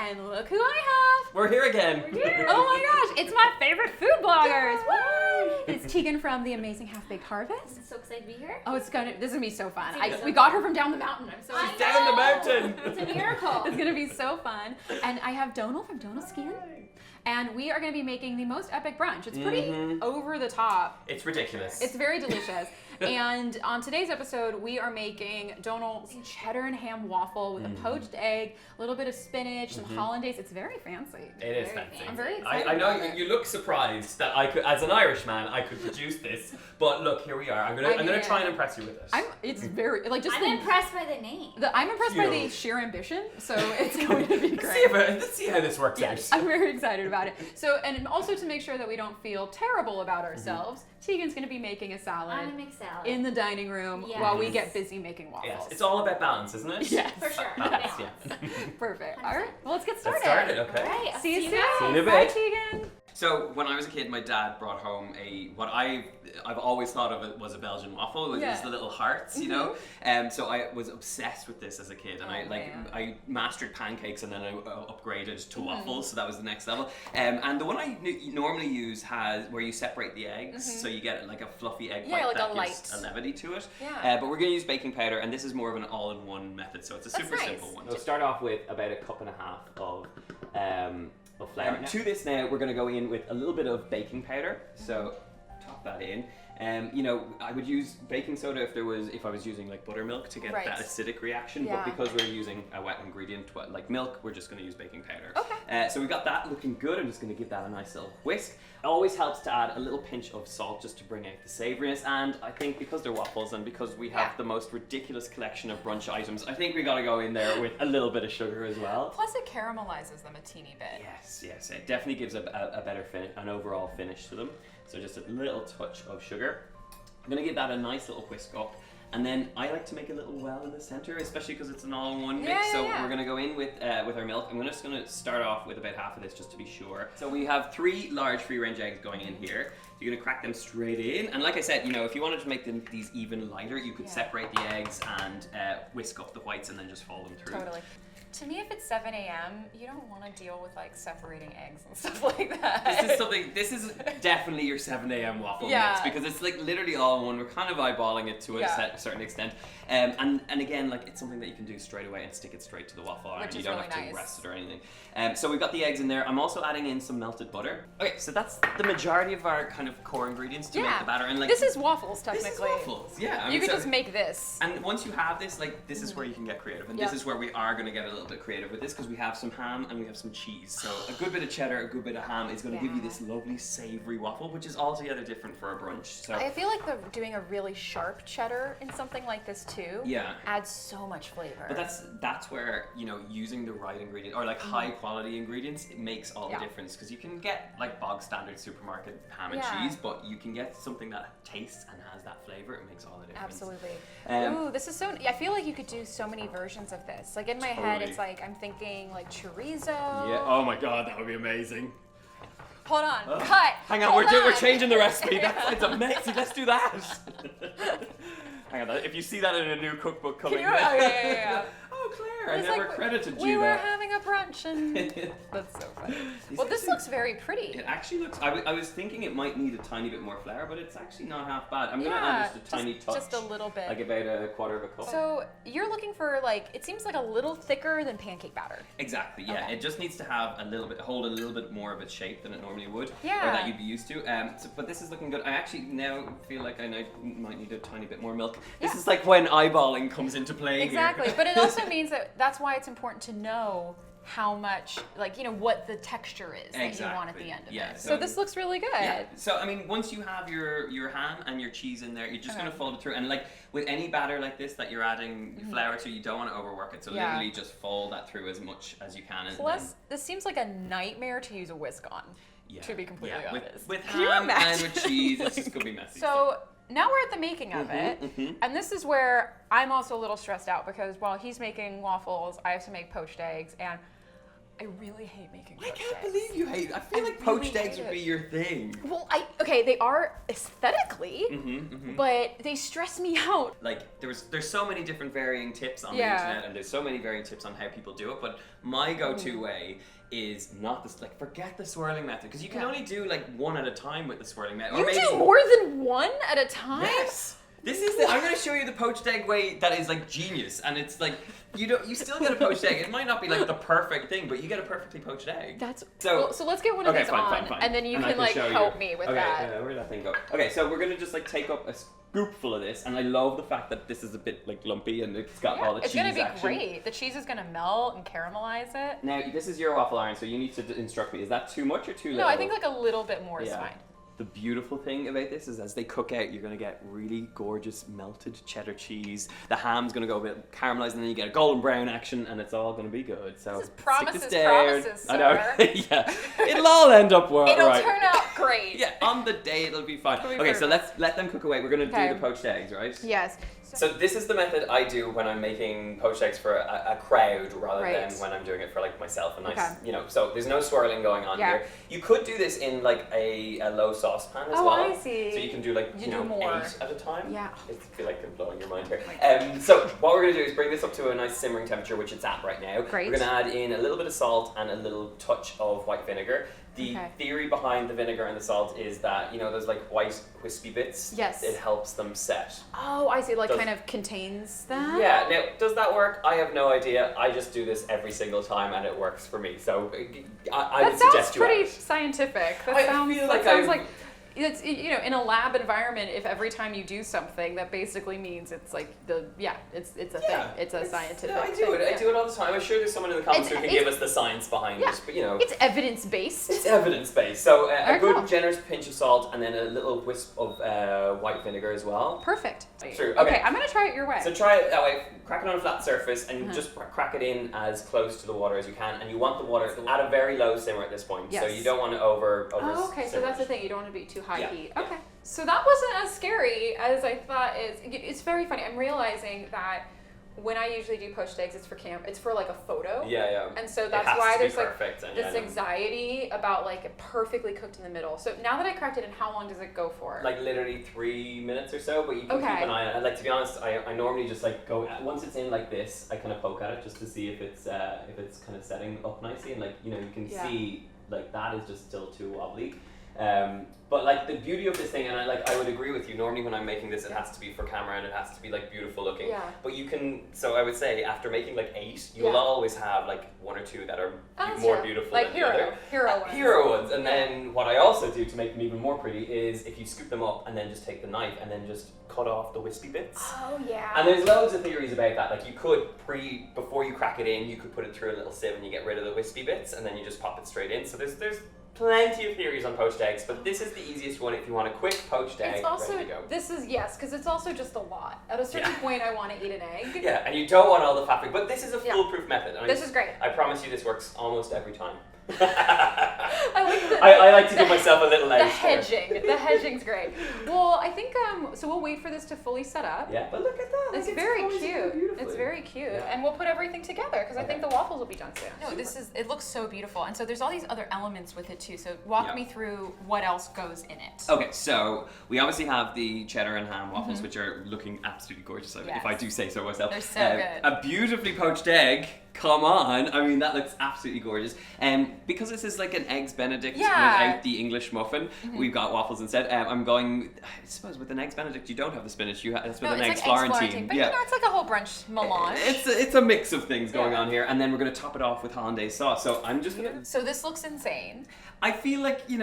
And look who I have. We're here again. Oh my gosh, it's my favorite food bloggers. Woo! It's Tieghan from The Amazing Half-Baked Harvest. I'm so excited to be here. Oh, this is gonna be so fun. So We got her from down the mountain. I'm so I excited. Down the mountain. It's a miracle. It's gonna be so fun. And I have Donal from Donal Skehan. And we are gonna be making the most epic brunch. It's pretty over the top. It's ridiculous. It's very delicious. And on today's episode, we are making Donal's cheddar and ham waffle with a poached egg, a little bit of spinach, some hollandaise. It's very fancy. It is fancy. I'm very excited. I know about it. you look surprised that I could, as an Irishman, I could produce this. But look, here we are. I'm gonna try and impress you with it. It's very like just. I'm impressed by the name. I'm impressed by the Cute. sheer ambition. So it's going to be Let's great. see how this works Yes, out. I'm very excited about it. So, and also to make sure that we don't feel terrible about ourselves, Tieghan's going to be making a salad I'm gonna make salad. in the dining room Yes. while we get busy making waffles. Yes, it's all about balance, isn't it? Yes. For sure. Balance, Balance. yeah. Perfect. All right, well, let's get started. Let's start it, okay. All right, I'll See you soon. guys. See you in a Bye, bit. Tieghan. So when I was a kid, my dad brought home what I've always thought of it was a Belgian waffle. It was Yeah. the little hearts, you know. So I was obsessed with this as a kid, and man. I mastered pancakes, and then I upgraded to waffles. So that was the next level. And the one I normally use has where you separate the eggs, so you get like a fluffy egg white like that a gives light. a levity to it. Yeah. But we're going to use baking powder, and this is more of an all-in-one method. So it's a super nice. simple one. We'll start off with about a cup and a half of flour. To this now, we're going to go in with a little bit of baking powder. So top that in. You know, I would use baking soda if I was using like buttermilk to get Right. that acidic reaction. Yeah. But because we're using a wet ingredient like milk, we're just going to use baking powder. Okay. So we got that looking good. I'm just going to give that a nice little whisk. It always helps to add a little pinch of salt just to bring out the savouriness. And I think because they're waffles and because we have the most ridiculous collection of brunch items, I think we got to go in there with a little bit of sugar as well. Plus, it caramelizes them a teeny bit. Yes, it definitely gives a better finish, an overall finish to them. So just a little touch of sugar. I'm gonna give that a nice little whisk up, and then I like to make a little well in the center, especially because it's an all-in-one mix. So we're gonna go in with our milk. I'm just gonna start off with about half of this just to be sure. So we have 3 large free-range eggs going in here. You're gonna crack them straight in, and like I said, you know, if you wanted to make these even lighter, you could separate the eggs and whisk up the whites and then just fold them through. Totally. To me, if it's 7 a.m., you don't want to deal with like separating eggs and stuff like that. This is definitely your 7 a.m. waffle Yeah. mix because it's like literally all in one. We're kind of eyeballing it to a certain extent. And again, like it's something that you can do straight away and stick it straight to the waffle iron. Which You is don't really have to nice. rest it or anything. So we've got the eggs in there. I'm also adding in some melted butter. Okay, so that's the majority of our kind of core ingredients to make the batter. And like this is waffles, this technically. is waffles. Yeah. I You mean, could so- just make this. And once you have this, like this is where you can get creative, and this is where we are going to get a little bit creative with this because we have some ham and we have some cheese. So a good bit of cheddar, a good bit of ham is going to give you this lovely savoury waffle, which is altogether different for a brunch. So I feel like doing a really sharp cheddar in something like this too adds so much flavor. But that's where, you know, using the right ingredient or like high quality ingredients, it makes all the difference because you can get like bog standard supermarket ham and cheese, but you can get something that tastes and has that flavor. It makes all the difference. Absolutely. Um, Ooh, this is so. I feel like you could do so many versions of this. Like in my head, it's like I'm thinking like chorizo. Yeah. Oh my God, that would be amazing. Hold on. Cut. Hang on, Hold we're on. changing the recipe. It's amazing. Let's do that. Hang on, if you see that in a new cookbook coming, Oh, yeah. Oh, Claire, I It's never like, credited we you were that. having a brunch and that's so funny. Well, this looks very pretty. It actually looks. I was thinking it might need a tiny bit more flour, but it's actually not half bad. I'm gonna add just a tiny touch, just a little bit. like about a quarter of a cup. So you're looking for like it seems like a little thicker than pancake batter. Exactly. Yeah. Okay. It just needs to have hold a little bit more of its shape than it normally would, or Yeah. that you'd be used to. But this is looking good. I actually now feel like I might need a tiny bit more milk. This is like when eyeballing comes into play. Exactly, Here. but it also means that's why it's important to know how much, like, you know, what the texture is that you want at the end of it. So this looks really good. Yeah. So I mean, once you have your ham and your cheese in there, you're just gonna fold it through. And like with any batter like this that you're adding flour to, you don't want to overwork it. So literally just fold that through as much as you can. Plus, this seems like a nightmare to use a whisk on. To be completely honest. With Can you ham imagine? and with cheese, it's just gonna be messy. So now we're at the making of it, and this is where I'm also a little stressed out because while he's making waffles, I have to make poached eggs, and I really hate making I poached can't eggs. believe you hate. I feel like poached really eggs hate would be it. your thing. Well, okay, they are aesthetically, but they stress me out. Like there's so many different varying tips on the Yeah. internet, and there's so many varying tips on how people do it. But my go-to way is not this. Like forget the swirling method because you can only do like one at a time with the swirling method. You do more than one at a time? Yes. This is I'm going to show you the poached egg way that is like genius, and it's like you still get a poached egg. It might not be like the perfect thing, but you get a perfectly poached egg. That's so. so let's get one of these on, and then you can like help me with that. Okay, where did that thing go? Okay, so we're gonna just like take up a scoopful of this, and I love the fact that this is a bit like lumpy and it's got all the cheese It's gonna be action. great. The cheese is gonna melt and caramelize it. Now this is your waffle iron, so you need to instruct me. Is that too much or too little? No, I think like a little bit more is fine. The beautiful thing about this is as they cook out, you're going to get really gorgeous melted cheddar cheese. The ham's going to go a bit caramelized, and then you get a golden brown action, and it's all going to be good. So This is stick to promises, stairs. promises, I know. sir. Yeah, it'll all end up well. It'll right. turn out great. Yeah, on the day it'll be fine. It'll be Okay, so perfect. let's let them cook away. We're going to do the poached eggs, right? Yes. So this is the method I do when I'm making poached eggs for a crowd rather Right. than when I'm doing it for like myself. A nice, Okay. so there's no swirling going on Yeah. here. You could do this in like a low saucepan as Oh, well. I see. So you can do like You do more. 8 at a time. Yeah. I feel like I'm blowing your mind here. So what we're going to do is bring this up to a nice simmering temperature, which it's at right now. Great. We're going to add in a little bit of salt and a little touch of white vinegar. The Okay. theory behind the vinegar and the salt is that, those like white wispy bits, Yes. it helps them set. Oh, I see. Like Does- kind of contains that. Yeah, now, does that work? I have no idea. I just do this every single time and it works for me. So I That would sounds suggest you pretty ask. scientific. That I sounds feel that like sounds I'm- like it's in a lab environment. If every time you do something, that basically means it's like it's a thing. It's a scientific. Yeah, I do thing. it. I do it all the time. I'm sure there's someone in the comments who can It's- give us the science behind Yeah. this, but It's evidence based. It's evidence-based. So a Very good cool. generous pinch of salt and then a little wisp of white vinegar as well. Perfect. True. Okay, Okay. I'm gonna try it your way. So try it that way. Crack it on a flat surface and Uh-huh. just crack it in as close to the water as you can. And you want the water at a very low simmer at this point. So Yes. you don't want to over Oh, okay. So simmer that's the it. thing. You don't want to be too high Yeah, heat. yeah. Okay. So that wasn't as scary as I thought. It's very funny. I'm realizing that when I usually do poached eggs, it's for like a photo. Yeah, yeah. And so It that's has why to be there's like perfect, and this yeah, I know. anxiety about like it perfectly cooked in the middle. So now that I cracked it in, how long does it go for? Like literally 3 minutes or so, but you can Okay. keep an eye on it. Like to be honest, I normally just like go once it's in like this, I kind of poke at it just to see if it's kind of setting up nicely, and like you can Yeah. see like that is just still too wobbly. But like the beauty of this thing, and I would agree with you. Normally when I'm making this, it has to be for camera and it has to be like beautiful looking. Yeah. But you can. So I would say after making like 8, you'll Yeah. always have like 1 or 2 that are That's more true. beautiful Like than the other. hero ones. Hero ones, and Yeah. then what I also do to make them even more pretty is if you scoop them up and then just take the knife and then just cut off the wispy bits. Oh yeah. And there's loads of theories about that. Like you could before you crack it in, you could put it through a little sieve and you get rid of the wispy bits, and then you just pop it straight in. So there's plenty of theories on poached eggs, but this is the easiest one if you want a quick poached egg It's also ready to go. because it's also just a lot. At a certain Yeah. point, I want to eat an egg. Yeah, and you don't want all the fabric, but this is a Yeah. foolproof method. And This is great. I promise you, this works almost every time. I like the, I like to give myself a little the edge there. hedging. The hedging's great. Well, I think so. We'll wait for this to fully set up. Yeah, but look at that. It's Like, very posing cute. beautifully. It's very cute, Yeah. and we'll put everything together because I think the Okay. waffles will be done soon. No, it looks so beautiful, and so there's all these other elements with it too. So walk Yeah. me through what else goes in it. Okay, so we obviously have the cheddar and ham waffles, which are looking absolutely gorgeous, if Yes. I do say so myself. They're so good. A beautifully poached egg. Come on, I mean that looks absolutely gorgeous. Because this is like an eggs Benedict Yeah. without the English muffin, we've got waffles instead. I'm going. I suppose with an eggs Benedict, you don't have the spinach. It's with an eggs Florentine. but you know, it's like a whole brunch melange. It's a mix of things going Yeah. on here, and then we're gonna top it off with hollandaise sauce. So I'm just gonna. So this looks insane. I feel like, you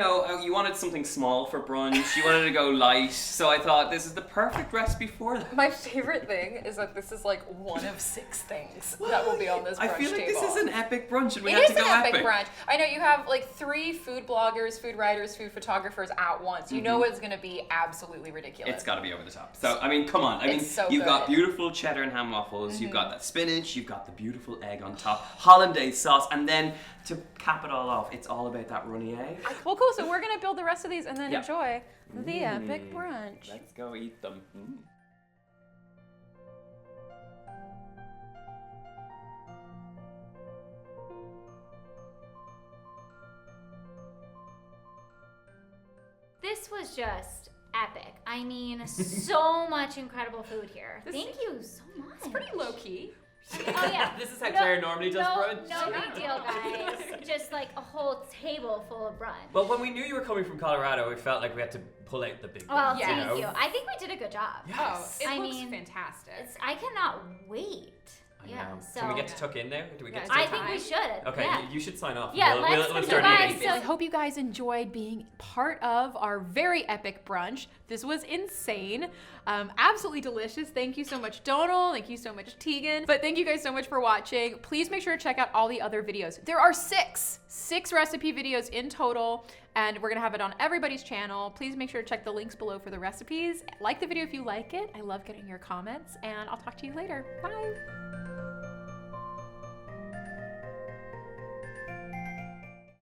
wanted something small for brunch, you wanted to go light, so I thought this is the perfect recipe for that. My favorite thing is that this is like one of 6 things that will be on this brunch I feel like table. this is an epic brunch and we It have is to go an epic brunch. I know you have like 3 food bloggers, food writers, food photographers at once. You know it's going to be absolutely ridiculous. It's got to be over the top. So, I mean, come on. I mean, It's so you've got good. beautiful cheddar and ham waffles, you've got that spinach, you've got the beautiful egg on top, hollandaise sauce, and then to cap it all off, it's all about that runny egg. Well, cool. So we're going to build the rest of these and then Yeah. enjoy the epic brunch. Let's go eat them. this was just epic. I mean, so much incredible food here. Thank you so much. It's pretty low key. Oh yeah. This is how Claire normally does brunch. No big deal, guys. Just like a whole table full of brunch. But when we knew you were coming from Colorado, we felt like we had to pull out the big Well, guns, Yeah. thank know? you. I think we did a good job. Oh, it I looks mean, fantastic. I cannot wait. I Yeah. know. So Can we get to tuck in now? Do we get Yeah, to I tuck think we time? should. Okay, Yeah. you should sign off. Yeah, we'll, let's we'll you start guys, eating. so- I hope you guys enjoyed being part of our very epic brunch. This was insane. Absolutely delicious. Thank you so much, Donal. Thank you so much, Tieghan. But thank you guys so much for watching. Please make sure to check out all the other videos. There are six recipe videos in total, and we're gonna have it on everybody's channel. Please make sure to check the links below for the recipes. Like the video if you like it. I love getting your comments, and I'll talk to you later. Bye.